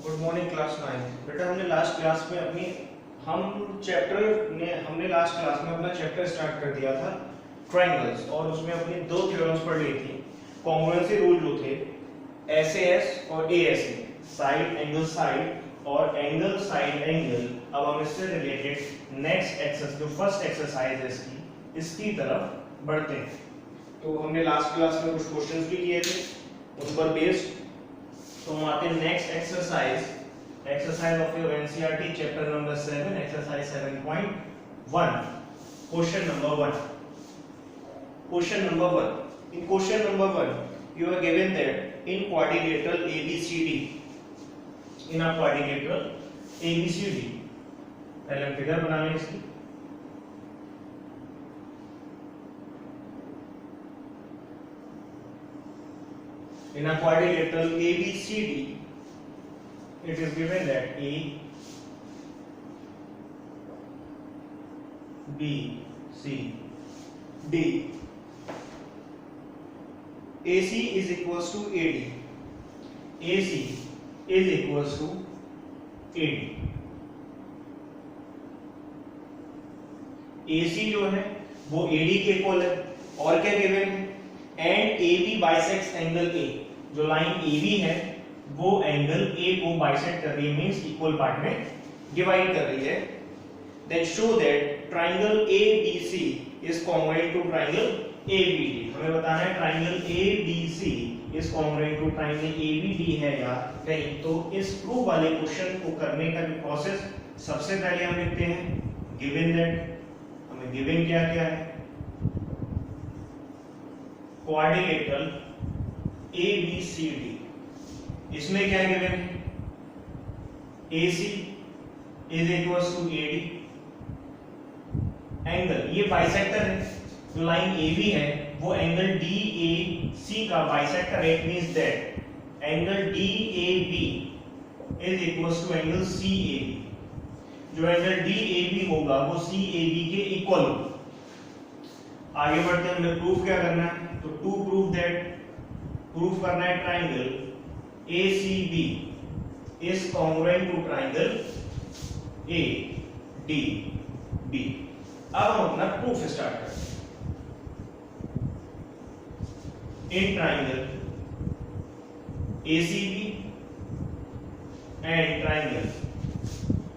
Good morning class 9। बेटा हमने last class में हमने लास्ट क्लास में अपना चैप्टर स्टार्ट कर दिया था ट्रायंगल्स, और उसमें अपनी दो थ्योरम्स पढ़ ली थी। कॉन्ग्रुएंसी रूल जो थे SAS और ASA, साइड एंगल साइड और एंगल साइड एंगल। अब हम इससे रिलेटेड नेक्स्ट एक्सरसाइज, जो फर्स्ट एक्सरसाइज है इसकी तरफ बढ़ते हैं। तो हमने लास्ट क्लास में कुछ क्वेश्चंस भी किए थे उन पर बेस्ड। तो हम आते हैं next exercise of your NCERT chapter number 7, exercise 7.1। Question number 1। In question number 1 you are given that in quadrilateral ABCD, in a quadrilateral ABCD, पहले हम फिगर बना लें इसकी। In a quadrilateral ABCD, it is given that A, B, C, D, AC is equals to AD, AC is equals to AD। AC जो है वो AD के equal है, और क्या गिवन है, and AB bisects angle A। जो line AB है वो एंगल A को बाइसेक्ट कर रही है, मींस इक्वल पार्ट में डिवाइड कर रही है। Then show that triangle ABC is congruent to triangle ABD। हमें बताना है triangle ABC is congruent to triangle ABD है या नहीं। तो इस प्रूफ वाले क्वेश्चन को करने का जो प्रोसेस, सबसे पहले हम लिखते हैं गिवन दैट। हमें गिवन क्या क्या है, क्वाड्रिलेटरल ABCD, इसमें क्या गिवन है, AC is equals to AD। Angle, ये बाइसेक्टर है, जो लाइन AB है वो एंगल DAC का बाइसेक्टर है। It means that angle DAB is equals to angle CAB। जो एंगल DAB होगा वो CAB के इक्वल होगा। आगे बढ़ते हैं, हमें प्रूफ क्या करना है। तो टू प्रूफ करना है triangle ACB is congruent to triangle ADB। अब हम अपना प्रूफ स्टार्ट करते हैं। In triangle ACB and triangle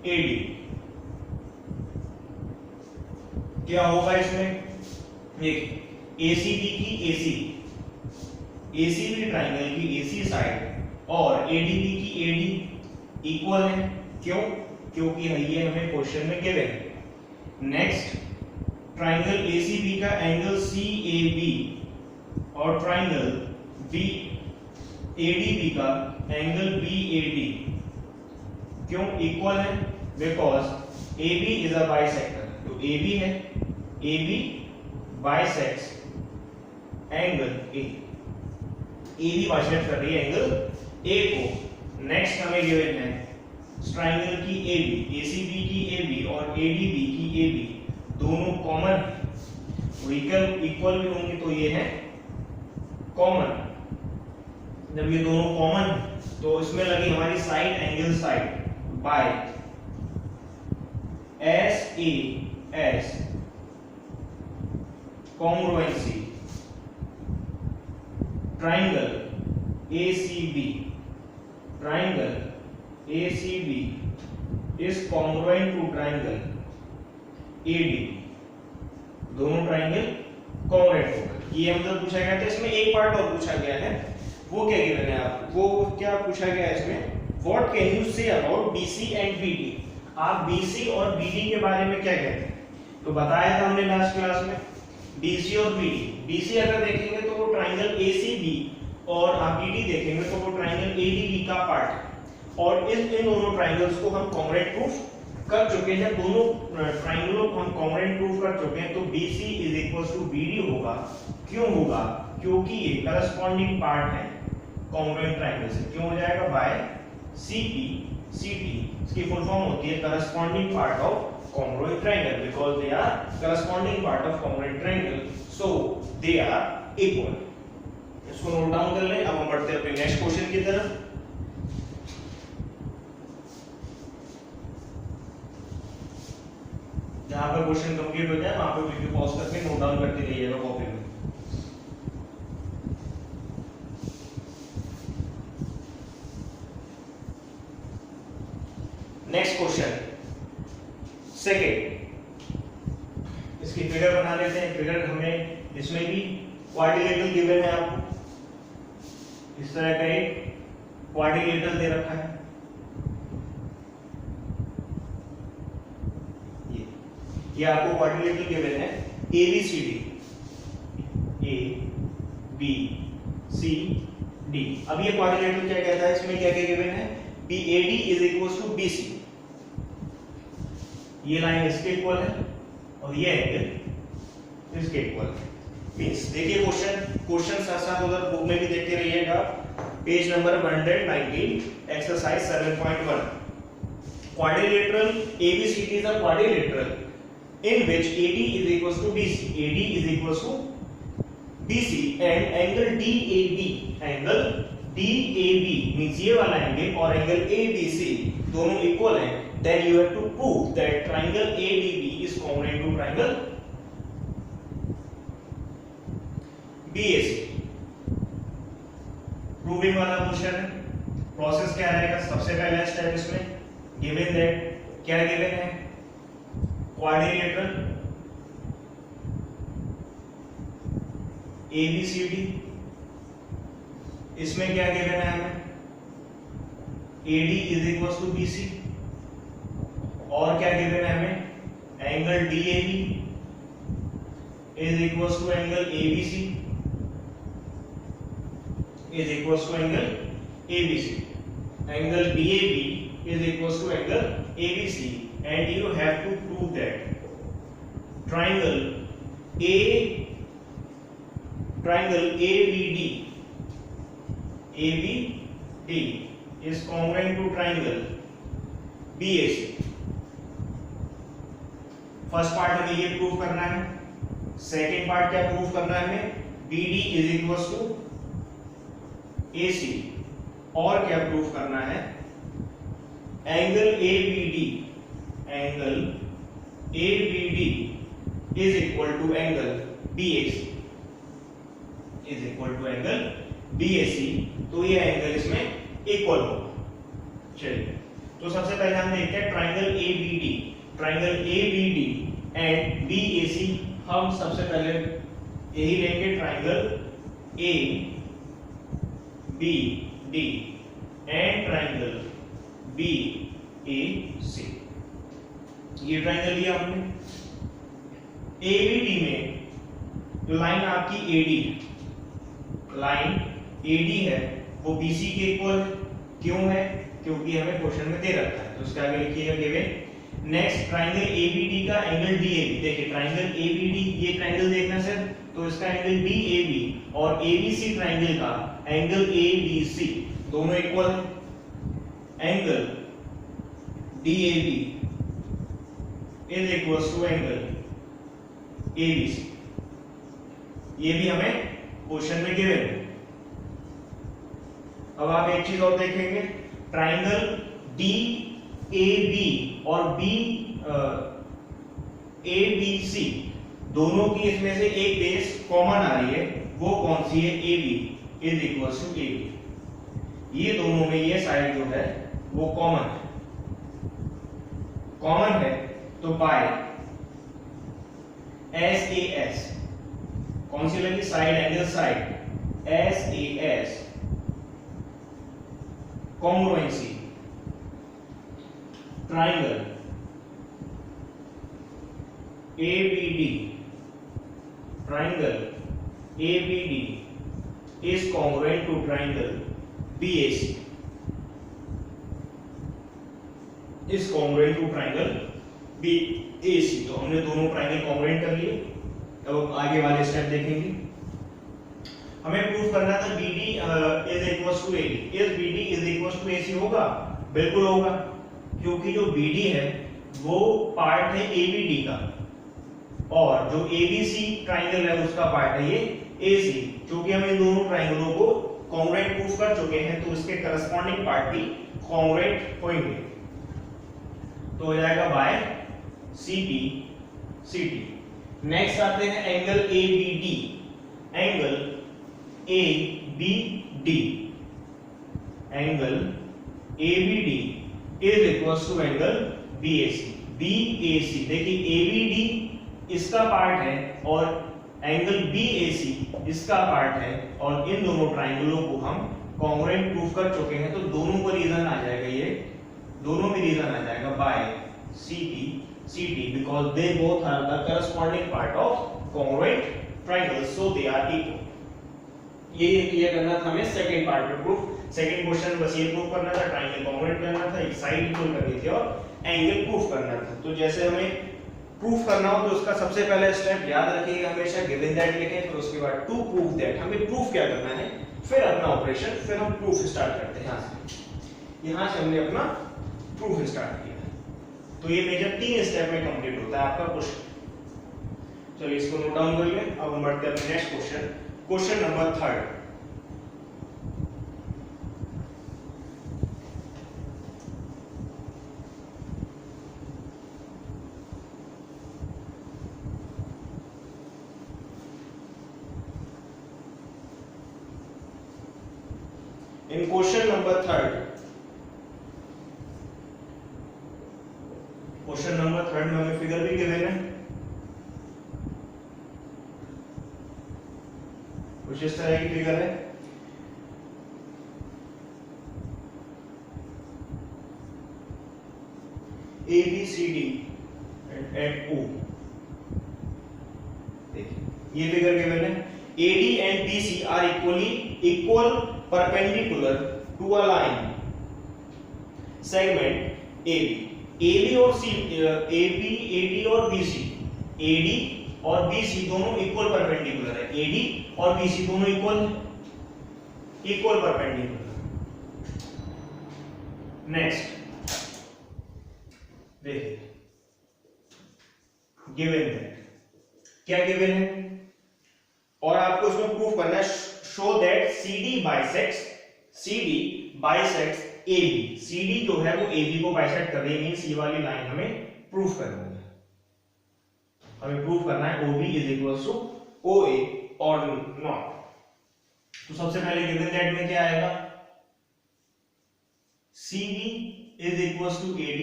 AD, क्या होगा इसमें, ACB की ACB ट्रायंगल की AC साइड और ADB की AD इक्वल है। क्यों? क्योंकि ये हमें क्वेश्चन में गिवन है। नेक्स्ट, ट्रायंगल ACB का एंगल CAB और ट्रायंगल ADB का एंगल BAD क्यों इक्वल है? Because AB is a bisector. तो AB है, AB bisects angle A। AB bisect कर रही है एंगल A को। नेक्स्ट हमें गिवन है ट्रायंगल की AB, ACB की AB और ADB की AB दोनों कॉमन, इक्वल भी होंगे तो ये है कॉमन। जब ये दोनों कॉमन तो इसमें लगी हमारी side angle side by SAS congruency triangle ACB is congruent to triangle ADB। दोनों ट्रायंगल कॉन्ग्रुएंट होगा। ये मतलब पूछा गया था। इसमें एक पार्ट और पूछा गया है, वो क्या गिवन है आपको, वो क्या पूछा गया है इसमें, what can you say about BC and BD। आप BC और BD के बारे में क्या कहते हैं? तो बताया था हमने लास्ट क्लास में BC और BD। BC अगर देखेंगे तो वो ट्रायंगल ACB, और आप BD देखेंगे तो वो ट्रायंगल ADB का पार्ट है। और इन दोनों ट्रायंगल्स को हम कॉन्ग्रुएंट प्रूफ कर चुके हैं। दोनों ट्रायंगलों को हम कॉन्ग्रुएंट प्रूफ कर चुके हैं। तो BC is equals to BD होगा। क्यों होगा? क्योंकि ये करस्पॉन्डिंग पार्ट है कॉन्ग्रुएंट ट्रायंगल से। क्यों हो जाएगा? By CT। इसकी फुल फॉर्म होती है corresponding part of congruent triangle, because they are corresponding part of congruent triangle, so they are equal। इसको नोट डाउन कर लें। अब हम बढ़ते हैं अपने नेक्स्ट क्वेश्चन की तरफ। जहां पर क्वेश्चन कंप्लीट हो जाए वहां पर वीडियो पॉज करके नोट डाउन करके जाइएगा कॉपी में। नेक्स्ट क्वेश्चन सेकेंड, इसकी फिगर बना लेते हैं। फिगर हमें इसमें भी क्वाड्रिलेटरल गिवन है, आपको इस तरह का एक क्वाड्रिलेटरल दे रखा है। ये आपको क्वाड्रिलेटरल गिवन है ABCD, ABCD। अब ये क्वाड्रिलेटरल क्या कहता है, इसमें क्या क्या गिवन है, BAD is equal to BC। ये लाइन इसके इक्वल है और ये एंगल इसके इक्वल है। मींस देखिए क्वेश्चन साथ साथ उधर बुक में भी देखते रहिएगा। Page number 119, exercise 7.1। Quadrilateral ABCD is a quadrilateral in which AD is equals to BC. AD is equals to BC and angle DAB means ये वाला एंगल और एंगल ABC दोनों इक्वल हैं। Then you have to prove that triangle ADB is congruent to triangle BAC। Proving वाला question है। Process क्या रहेगा, सबसे पहला स्टेप इसमें गिवन दैट, क्या गिवन है, क्वाड्रिलेटरल ABCD। इसमें क्या गिवन है हमें, AD is equal to BC और क्या गिवन है हमें, angle DAB is equal to angle ABC is equals to angle ABC. Angle DAB is equals to angle ABC, and you have to prove that triangle ABD is congruent to triangle BAC। First part हमें ये prove करना है। Second part क्या prove करना है हमें, BD is equals to AC, और क्या प्रूफ करना है, angle ABD is equal to angle BAC तो ये एंगल इसमें इक्वल होगा। चलिए, तो सबसे पहले हम देखते हैं ट्राइंगल ABD एंड BAC। हम सबसे पहले यही लेंगे, triangle ABD and triangle BAC। ये ट्राइंगल लिया हमने। ABD में लाइन आपकी AD है, वो BC के इक्वल क्यों है, क्योंकि हमें क्वेश्चन में दे रखा है, तो उसके आगे लिखिएगा गिवन। नेक्स्ट, ट्राइंगल ABD का एंगल DAB। देखिए ट्राइंगल ABD, ये ट्राइंगल देखना सर, तो इसका एंगल DAB और ABC ट्राइंगल का एंगल ABC दोनों इक्वल है। Angle DAB is equal to angle ABC। ये भी हमें क्वेश्चन में गिवन है। अब आप एक चीज और देखेंगे, ट्राइंगल DAB और ABC दोनों की इसमें से एक बेस कॉमन आ रही है, वो कौन सी है, AB is equal to AB। ये दोनों में ये साइड जो है वो कॉमन है, तो बाय SAS, कौन सी लगी, side angle side, SAS congruency, triangle ABD is congruent to triangle BAC is congruent to triangle BAC। तो हमने दोनों ट्राइंगल कॉन्ग्रुएंट कर लिए। अब आगे वाले स्टेप देखेंगे। हमें प्रूफ करना था BD is equals to AD। इस BD is equals to AC होगा, बिल्कुल होगा, क्योंकि जो BD है वो पार्ट है ABD का और जो ABC ट्राइंगल है उसका पार्ट है ये AC। क्योंकि हम इन दोनों ट्राइंगलों को कॉन्ग्रुएंट प्रूफ कर चुके हैं, तो इसके करस्पॉन्डिंग पार्ट भी कॉन्ग्रुएंट होंगे। तो हो जाएगा by CP C T. Next आते हैं angle A B D. Angle A B D, angle A B D is equal to angle B A C. B A C देखिए ए बी डी इसका part है और angle B A सी इसका part है, और इन दोनों ट्राइंगलों को हम कॉन्ग्रुएंट प्रूफ कर चुके हैं, तो दोनों का रीजन आ जाएगा, ये दोनों में रीजन आ जाएगा by C T because they both are the corresponding part of congruent triangle, so they are equal. ये क्लियर करना था हमें सेकंड पार्ट में प्रूफ। सेकंड क्वेश्चन बस ये प्रूफ करना था, ट्राइंगल कॉन्ग्रुएंट करना था, एक साइड इक्वल करनी थी और एंगल प्रूफ करना था। तो जैसे हमें प्रूफ करना हो तो उसका सबसे पहला स्टेप याद रखिएगा हमेशा, गिवन दैट लिखें, फिर उसके बाद टू प्रूफ दैट। हमें प्रूफ क्या करना है, फिर अपना ऑपरेशन, फिर हम प्रूफ स्टार्ट करते हैं। यहां से हमने अपना प्रूफ स्टार्ट किया, तो ये मेजर 3 स्टेप में कंप्लीट होता है आपका क्वेश्चन। चलिए इसको नोट डाउन कर लें। अब हम बढ़ते हैं अपने next question, question number 3। In question number 3, question number 3 में हमें फिगर भी गिवन है, कुछ इस तरह की फिगर है। A B C D at O, देखिए ये फिगर गिवन है। AD and BC are equal perpendicular to a line segment AB। AB और AB, AD और BC, AD और BC दोनों इक्वल परपेंडिकुलर है। AD और BC दोनों इक्वल परपेंडिकुलर। नेक्स्ट देखिए गिवन है, क्या गिवन है, और आपको इसमें प्रूफ करना है, show that CD bisects AB। CD जो है वो AB को बाइसेक्ट कर रही है, मींस ये वाली लाइन हमें प्रूफ करनी है। हमें प्रूफ करना है OB is equal to OA और नॉट। तो सबसे पहले गिवन दैट में क्या आएगा, CB is equal to AD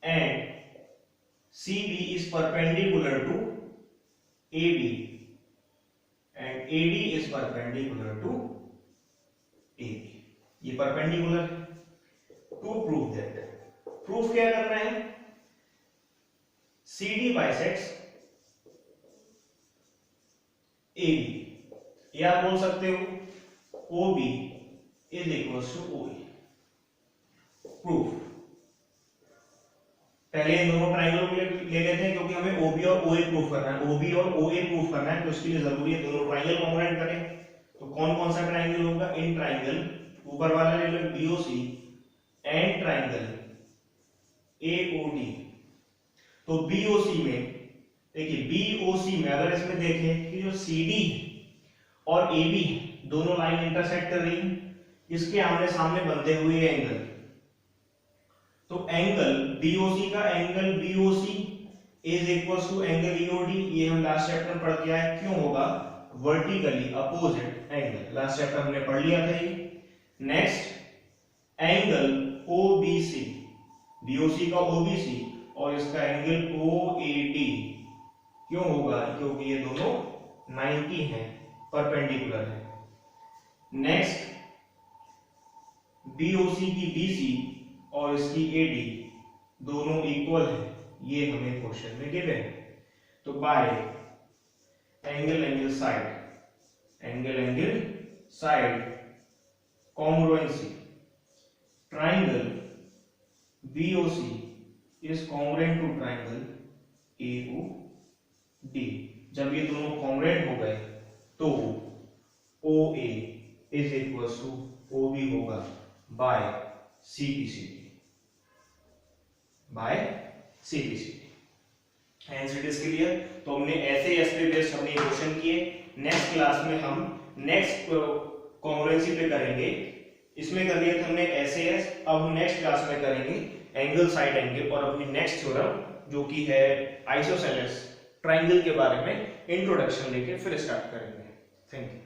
and CB is perpendicular to AB and AD is perpendicular to AB। ये परपेंडिकुलर है। टू प्रूव दैट, प्रूफ क्या करना है, CD बाइसेक्ट्स AB, या आप बोल सकते हो OB is equal to OA। Proof पहले इन दोनों ट्राइंगल को ले लेते हैं, क्योंकि हमें OB और OA प्रूफ करना है। OB और OA प्रूफ करना है तो इसके लिए जरूरी है दोनों ट्राइंगल कॉन्ग्रुएंट करें। तो कौन कौन सा ट्राइंगल होगा, इन ट्राइंगल ऊपर वाला ले लो BOC एंड ट्राइंगल AOD। तो BOC में देखिए, BOC में अगर इसमें देखें कि जो CD और AB दोनों लाइन इंटरसेक्ट कर रही है, इसके आमने सामने बनते हुए एंगल, तो एंगल BOC का angle BOC is equal to angle EOD। ये हम लास्ट चैप्टर में पढ़ के आए, क्यों होगा, vertically opposite angle, last chapter हमने पढ़ लिया था ये। नेक्स्ट एंगल OBC, BOC का OBC और इसका एंगल OAD क्यों होगा, क्योंकि ये दोनों 90 हैं, परपेंडिकुलर है। नेक्स्ट BOC की BC और इसकी AD दोनों इक्वल है, ये हमें क्वेश्चन में गिवन है। तो by angle side congruency, triangle BOC is congruent to triangle AOD। जब ये दोनों कॉन्ग्रुएंट हो गए तो OA is equal to OB होगा by CBCD, by CBCD। Answer is clear. तो हमने ऐसे एस्पेक्ट बेस्ड हमने क्वेश्चन किए। नेक्स्ट क्लास में हम नेक्स्ट कॉन्ग्रुएंसी पे करेंगे। इसमें कर लिया था हमने SAS, अब हम नेक्स्ट क्लास में करेंगे एंगल साइड एंगल और अपनी नेक्स्ट थ्योरम जो कि है आइसोसेलेस ट्राइंगल के बारे में इंट्रोडक्शन लेके फिर स्टार्ट करेंगे। Thank you.